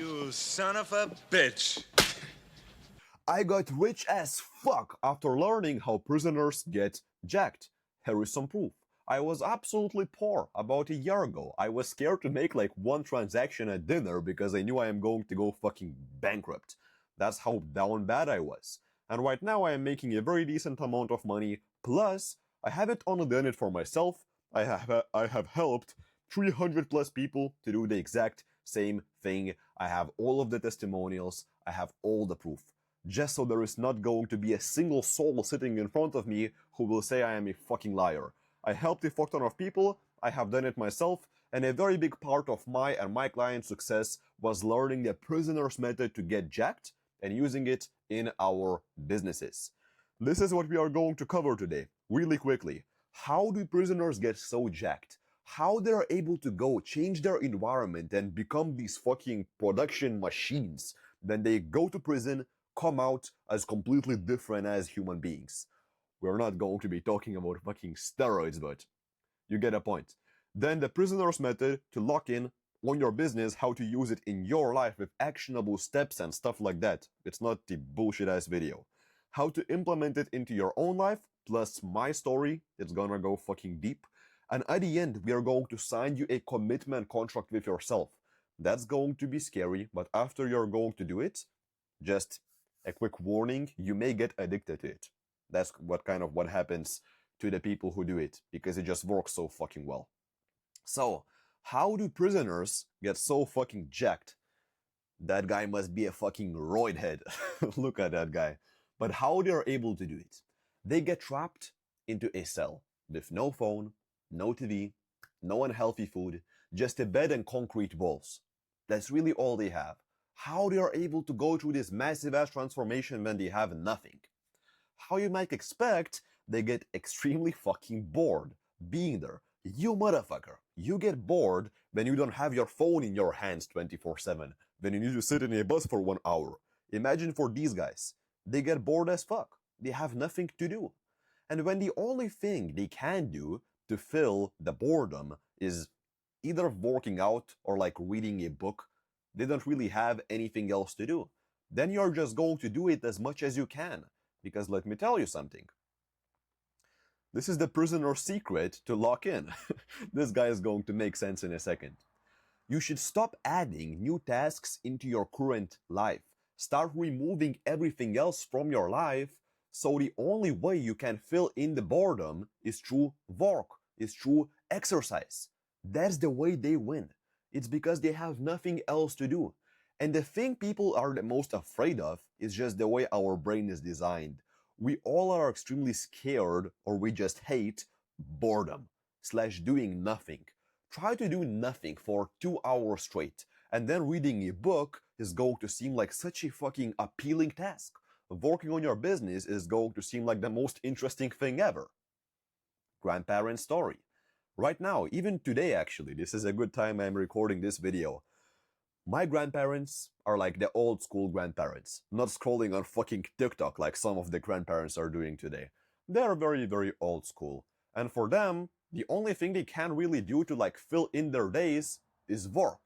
You son of a bitch. I got rich as fuck after learning how prisoners get jacked. Here is some proof. I was absolutely poor about a year ago. I was scared to make like one transaction at dinner because I knew I am going to go fucking bankrupt. That's how down bad I was. And right now I am making a very decent amount of money. Plus, I haven't only done it for myself, I have helped 300 plus people to do the exact same thing. I have all of the testimonials, I have all the proof. Just so there is not going to be a single soul sitting in front of me who will say I am a fucking liar. I helped a fuck ton of people, I have done it myself, and a very big part of my and my client's success was learning the prisoner's method to get jacked and using it in our businesses. This is what we are going to cover today, really quickly. How do prisoners get so jacked? How they're able to go change their environment and become these fucking production machines. Then they go to prison, come out as completely different as human beings. We're not going to be talking about fucking steroids, but you get a point. Then the prisoner's method to lock in on your business, how to use it in your life with actionable steps and stuff like that. It's not the bullshit ass video. How to implement it into your own life, plus my story, it's gonna go fucking deep. And at the end, we are going to sign you a commitment contract with yourself. That's going to be scary, but after you're going to do it, just a quick warning, you may get addicted to it. That's what happens to the people who do it, because it just works so fucking well. So, how do prisoners get so fucking jacked? That guy must be a fucking roid head. Look at that guy. But how they are able to do it? They get trapped into a cell with no phone, no TV, no unhealthy food, just a bed and concrete walls. That's really all they have. How they are able to go through this massive ass transformation when they have nothing? How you might expect, they get extremely fucking bored being there. You motherfucker, you get bored when you don't have your phone in your hands 24/7, when you need to sit in a bus for 1 hour. Imagine for these guys, they get bored as fuck. They have nothing to do. And when the only thing they can do to fill the boredom is either working out or like reading a book, they don't really have anything else to do. Then you're just going to do it as much as you can. Because let me tell you something. This is the prisoner's secret to lock in. This guy is going to make sense in a second. You should stop adding new tasks into your current life. Start removing everything else from your life, so the only way you can fill in the boredom is through work, is through exercise. That's the way they win. It's because they have nothing else to do. And the thing people are the most afraid of is just the way our brain is designed. We all are extremely scared, or we just hate boredom / doing nothing. Try to do nothing for 2 hours straight, and then reading a book is going to seem like such a fucking appealing task. Working on your business is going to seem like the most interesting thing ever. Grandparent story. Right now, even today actually, this is a good time I'm recording this video. My grandparents are like the old school grandparents, not scrolling on fucking TikTok like some of the grandparents are doing today. They're very, very old school. And for them, the only thing they can really do to like fill in their days is work.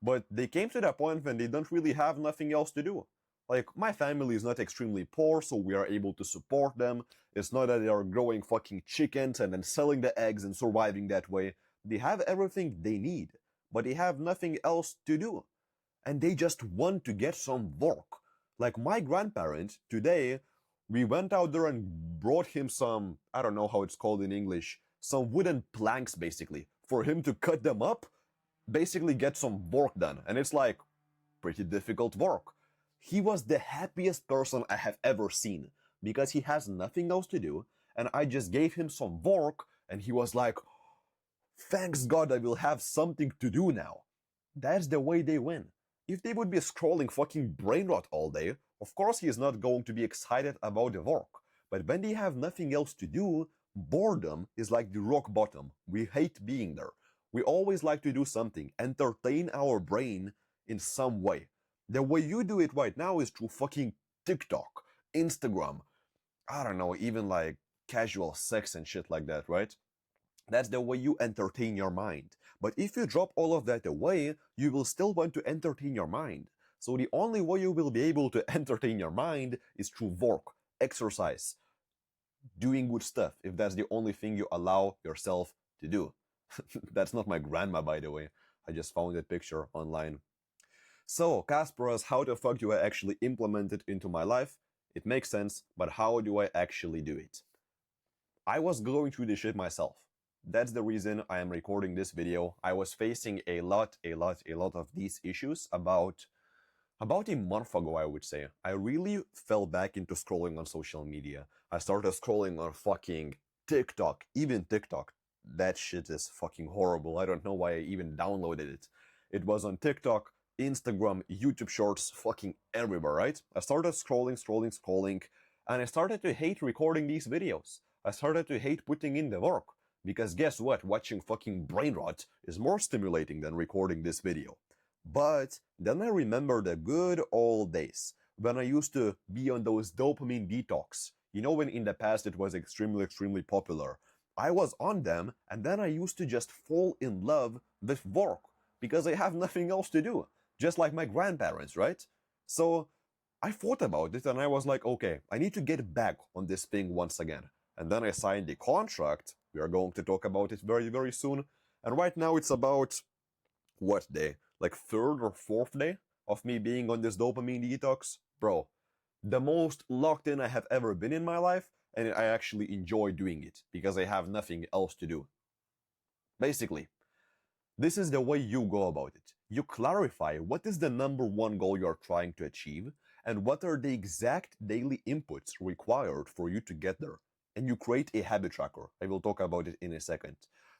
But they came to that point when they don't really have nothing else to do. Like, my family is not extremely poor, so we are able to support them. It's not that they are growing fucking chickens and then selling the eggs and surviving that way. They have everything they need, but they have nothing else to do. And they just want to get some work. Like my grandparent, today, we went out there and brought him some, I don't know how it's called in English, some wooden planks basically, for him to cut them up, basically get some work done. And it's like, pretty difficult work. He was the happiest person I have ever seen, because he has nothing else to do, and I just gave him some work, and he was like, thanks God I will have something to do now. That's the way they win. If they would be scrolling fucking brain rot all day, of course he is not going to be excited about the work. But when they have nothing else to do, boredom is like the rock bottom. We hate being there. We always like to do something, entertain our brain in some way. The way you do it right now is through fucking TikTok, Instagram, I don't know, even like casual sex and shit like that, right? That's the way you entertain your mind. But if you drop all of that away, you will still want to entertain your mind. So the only way you will be able to entertain your mind is through work, exercise, doing good stuff, if that's the only thing you allow yourself to do. That's not my grandma, by the way. I just found that picture online. So, Kasparas, how the fuck do I actually implement it into my life? It makes sense, but how do I actually do it? I was going through this shit myself. That's the reason I am recording this video. I was facing a lot of these issues about a month ago, I would say. I really fell back into scrolling on social media. I started scrolling on fucking TikTok, even TikTok. That shit is fucking horrible. I don't know why I even downloaded it. It was on TikTok, Instagram, YouTube Shorts, fucking everywhere, right? I started scrolling, and I started to hate recording these videos. I started to hate putting in the work. Because guess what? Watching fucking brain rot is more stimulating than recording this video. But then I remember the good old days when I used to be on those dopamine detox. You know, when in the past it was extremely popular. I was on them, and then I used to just fall in love with work because I have nothing else to do. Just like my grandparents, right? So I thought about it and I was like, okay, I need to get back on this thing once again. And then I signed the contract. We are going to talk about it very soon. And right now it's about, what day? Like third or fourth day of me being on this dopamine detox. Bro, the most locked in I have ever been in my life, and I actually enjoy doing it because I have nothing else to do. Basically, this is the way you go about it. You clarify what is the number one goal you're trying to achieve and what are the exact daily inputs required for you to get there. And you create a habit tracker. I will talk about it in a second.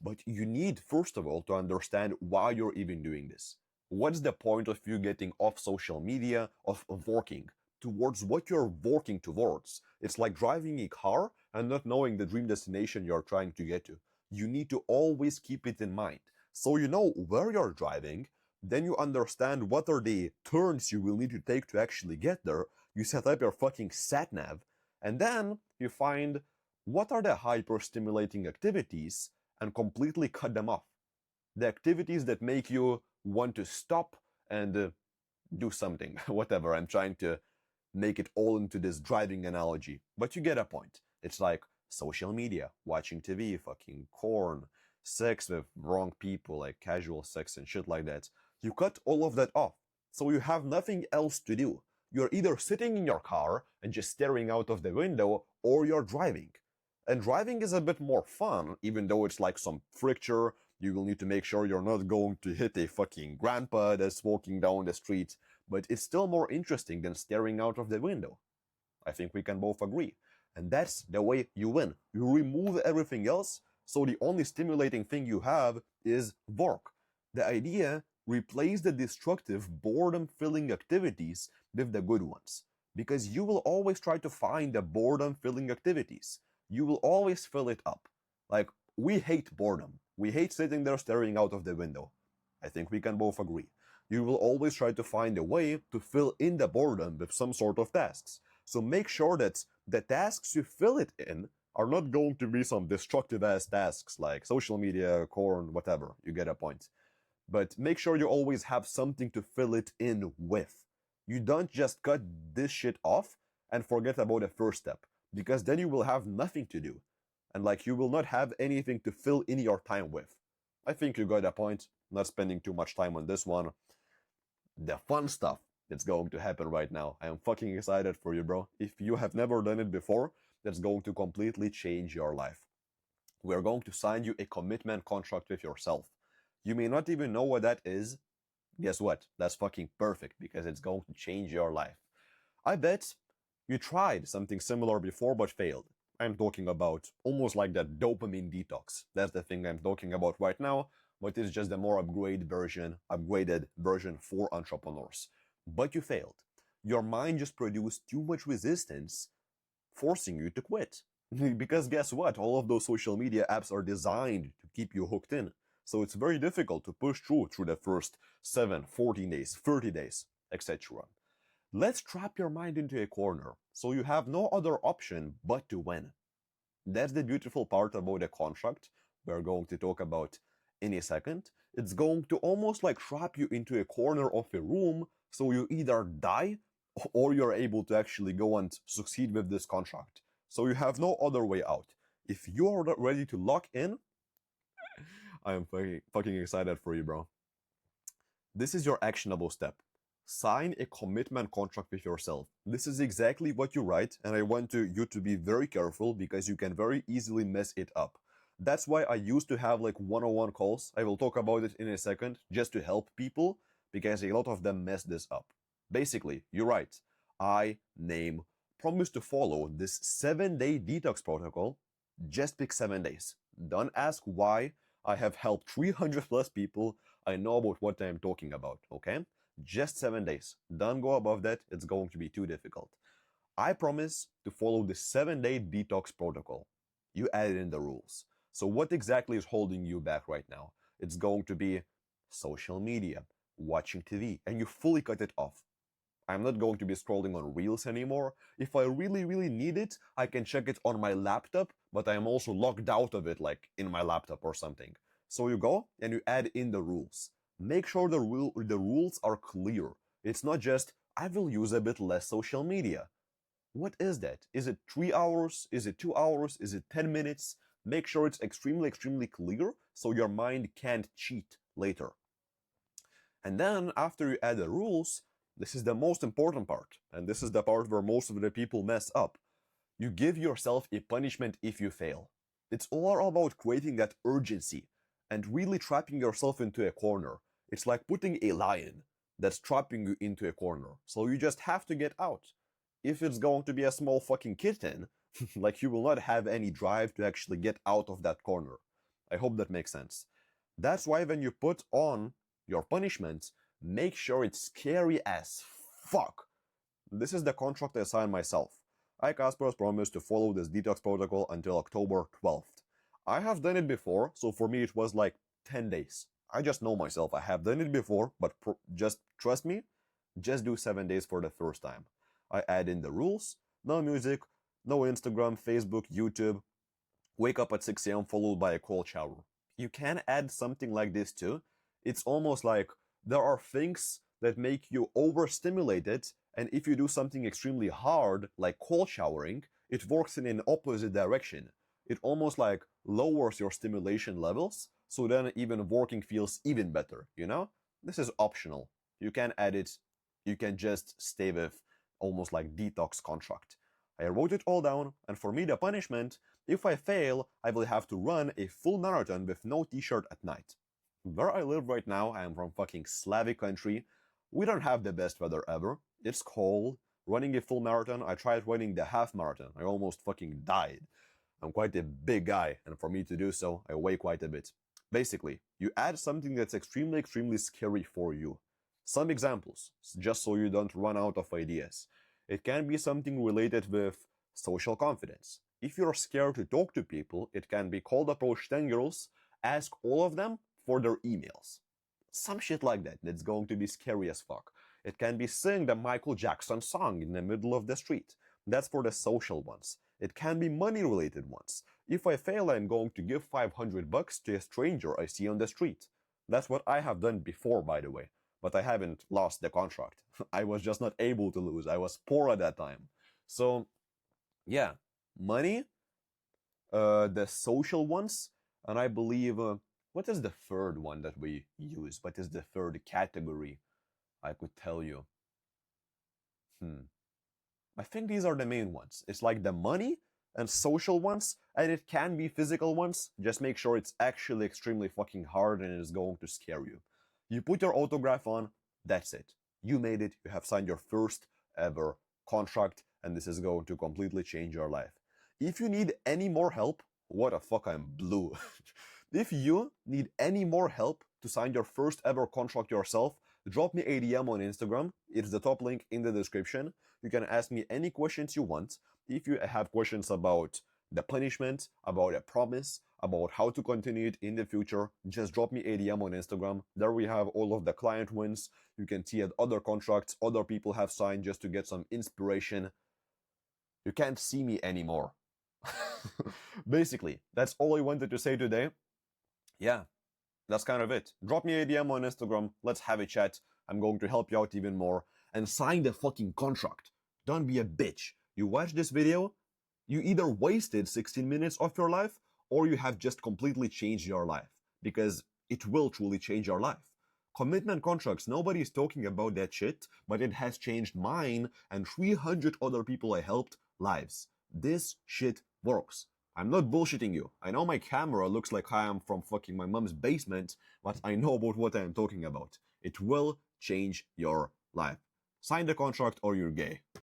But you need, first of all, to understand why you're even doing this. What's the point of you getting off social media, of working towards what you're working towards? It's like driving a car and not knowing the dream destination you're trying to get to. You need to always keep it in mind. So you know where you're driving, then you understand what are the turns you will need to take to actually get there. You set up your fucking sat nav, and then you find what are the hyper-stimulating activities and completely cut them off. The activities that make you want to stop and do something, whatever. I'm trying to make it all into this driving analogy, but you get a point. It's like social media, watching TV, fucking porn, sex with wrong people, like casual sex and shit like that. You cut all of that off, so you have nothing else to do. You're either sitting in your car and just staring out of the window, or you're driving. And driving is a bit more fun, even though it's like some friction. You will need to make sure you're not going to hit a fucking grandpa that's walking down the street, but it's still more interesting than staring out of the window. I think we can both agree. And that's the way you win. You remove everything else, so the only stimulating thing you have is work. The idea, replace the destructive, boredom-filling activities with the good ones. Because you will always try to find the boredom-filling activities. You will always fill it up. Like, we hate boredom. We hate sitting there staring out of the window. I think we can both agree. You will always try to find a way to fill in the boredom with some sort of tasks. So make sure that the tasks you fill it in are not going to be some destructive ass tasks like social media, corn, whatever. You get a point. But make sure you always have something to fill it in with. You don't just cut this shit off and forget about the first step, because then you will have nothing to do. And like, you will not have anything to fill in your time with. I think you got a point. Not spending too much time on this one. The fun stuff that's going to happen right now. I am fucking excited for you, bro. If you have never done it before, that's going to completely change your life. We're going to sign you a commitment contract with yourself. You may not even know what that is. Guess what? That's fucking perfect, because it's going to change your life. I bet you tried something similar before but failed. I'm talking about almost like that dopamine detox. That's the thing I'm talking about right now, but it's just a more upgraded version for entrepreneurs. But you failed. Your mind just produced too much resistance, forcing you to quit. Because guess what? All of those social media apps are designed to keep you hooked in. So it's very difficult to push through the first 7, 14 days, 30 days, etc. Let's trap your mind into a corner, so you have no other option but to win. That's the beautiful part about a contract. We're going to talk about in a second, it's going to almost like trap you into a corner of a room so you either die or you're able to actually go and succeed with this contract. So you have no other way out. If you are ready to lock in, I am fucking excited for you, bro. This is your actionable step. Sign a commitment contract with yourself. This is exactly what you write, and I want you to be very careful because you can very easily mess it up. That's why I used to have like one-on-one calls. I will talk about it in a second, just to help people, because a lot of them mess this up. Basically, you write, I name, promise to follow this 7-day detox protocol. Just pick 7 days. Don't ask why. I have helped 300 plus people. I know about what I'm talking about, okay? Just 7 days. Don't go above that, it's going to be too difficult. I promise to follow the 7-day detox protocol. You added in the rules. So what exactly is holding you back right now? It's going to be social media, watching TV, and you fully cut it off. I'm not going to be scrolling on Reels anymore. If I really, really need it, I can check it on my laptop, but I am also logged out of it, like in my laptop or something. So you go and you add in the rules. Make sure the rules are clear. It's not just, I will use a bit less social media. What is that? Is it 3 hours? Is it 2 hours? Is it 10 minutes? Make sure it's extremely, extremely clear so your mind can't cheat later. And then after you add the rules, this is the most important part, and this is the part where most of the people mess up. You give yourself a punishment if you fail. It's all about creating that urgency and really trapping yourself into a corner. It's like putting a lion that's trapping you into a corner. So you just have to get out. If it's going to be a small fucking kitten, like you will not have any drive to actually get out of that corner. I hope that makes sense. That's why when you put on your punishment, make sure it's scary as fuck. This is the contract I signed myself. I, Casper, promised to follow this detox protocol until October 12th. I have done it before, so for me it was like 10 days. I just know myself, I have done it before, but just trust me, just do 7 days for the first time. I add in the rules, no music, no Instagram, Facebook, YouTube, wake up at 6 a.m. followed by a cold shower. You can add something like this too. It's almost like there are things that make you overstimulated, and if you do something extremely hard, like cold showering, it works in an opposite direction. It almost like lowers your stimulation levels, so then even working feels even better, you know? This is optional. You can add it, you can just stay with almost like detox contract. I wrote it all down, and for me the punishment, if I fail, I will have to run a full marathon with no t-shirt at night. Where I live right now, I am from fucking Slavic country. We don't have the best weather ever. It's cold. Running a full marathon, I tried running the half marathon. I almost fucking died. I'm quite a big guy, and for me to do so, I weigh quite a bit. Basically, you add something that's extremely, extremely scary for you. Some examples, just so you don't run out of ideas. It can be something related with social confidence. If you're scared to talk to people, it can be cold approach 10 girls, ask all of them for their emails. Some shit like that that's going to be scary as fuck. It can be sing the Michael Jackson song in the middle of the street. That's for the social ones. It can be money related ones. If I fail, I'm going to give $500 to a stranger I see on the street. That's what I have done before, by the way. But I haven't lost the contract. I was just not able to lose. I was poor at that time. So, yeah, money, the social ones, and I believe, what is the third one that we use? What is the third category? I could tell you. I think these are the main ones. It's like the money and social ones, and it can be physical ones. Just make sure it's actually extremely fucking hard and it is going to scare you. You put your autograph on, that's it. You made it, you have signed your first ever contract, and this is going to completely change your life. If you need any more help, what the fuck, I'm blue. If you need any more help to sign your first ever contract yourself, drop me a DM on Instagram. It's the top link in the description. You can ask me any questions you want. If you have questions about the punishment, about a promise, about how to continue it in the future, just drop me a DM on Instagram. There we have all of the client wins. You can see other contracts other people have signed just to get some inspiration. You can't see me anymore. Basically, that's all I wanted to say today. Yeah, that's kind of it. Drop me a DM on Instagram. Let's have a chat. I'm going to help you out even more. And sign the fucking contract. Don't be a bitch. You watch this video, you either wasted 16 minutes of your life or you have just completely changed your life. Because it will truly change your life. Commitment contracts, nobody is talking about that shit, but it has changed mine and 300 other people I helped lives. This shit works. I'm not bullshitting you. I know my camera looks like I am from fucking my mom's basement, but I know about what I am talking about. It will change your life. Sign the contract or you're gay.